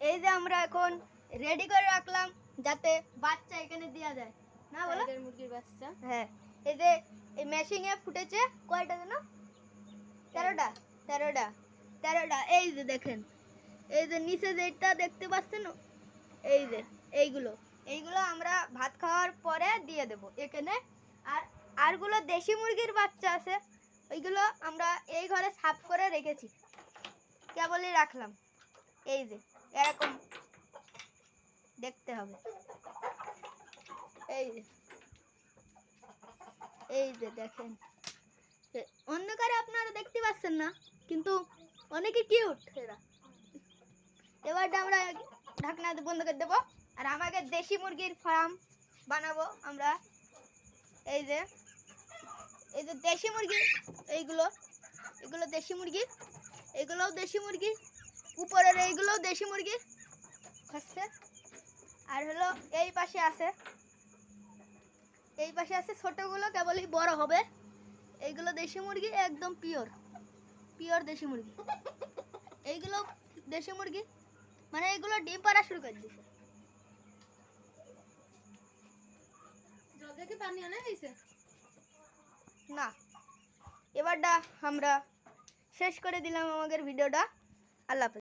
এই যে আমরা এখন রেডি করে রাখলাম যাতে বাচ্চা এখানে দেওয়া যায় না, বলো মুরগির বাচ্চা। হ্যাঁ, এই যে এই মেশিনে ফুটেছে কয়টা যেন, 13টা 13টা 13টা। এই যে দেখেন, এই যে নিচে যেটা দেখতে পাচ্ছেন, এই যে এইগুলো আমরা ভাত খাওয়ার পরে দিয়ে দেব এখানে। আর আরগুলো দেশি মুরগির বাচ্চা আছে, ওইগুলো আমরা এই ঘরে সাফ করে রেখেছি, কেবলই রাখলাম। এই যে এরকম দেখতে হবে। এই যে দেখেন, অন্ধকারে আপনারা দেখতে পাচ্ছেন না, কিন্তু অনেকে কিউট এরা। এবারটা আমরা ঢাকনা বন্ধ করে দেবো, আর আমাকে দেশি মুরগির ফার্ম বানাবো আমরা। এই যে দেশি মুরগি, এগুলো দেশি মুরগি, এগুলোও দেশি মুরগি, উপরের এইগুলোও দেশি মুরগি হচ্ছে। আর হলো এই পাশে আছে ছোটগুলো, কেবলই বড় হবে। এইগুলো দেশি মুরগি, একদম পিওর দেশি মুরগি। এইগুলো দেশি মুরগি, মানে এগুলো ডিম পাড়া শুরু করে দিছে। জলদি পানি আনা হয়েছে না। এবারটা আমরা শেষ করে দিলাম আমাদের ভিডিওটা। আল্লাহ হাফেজ।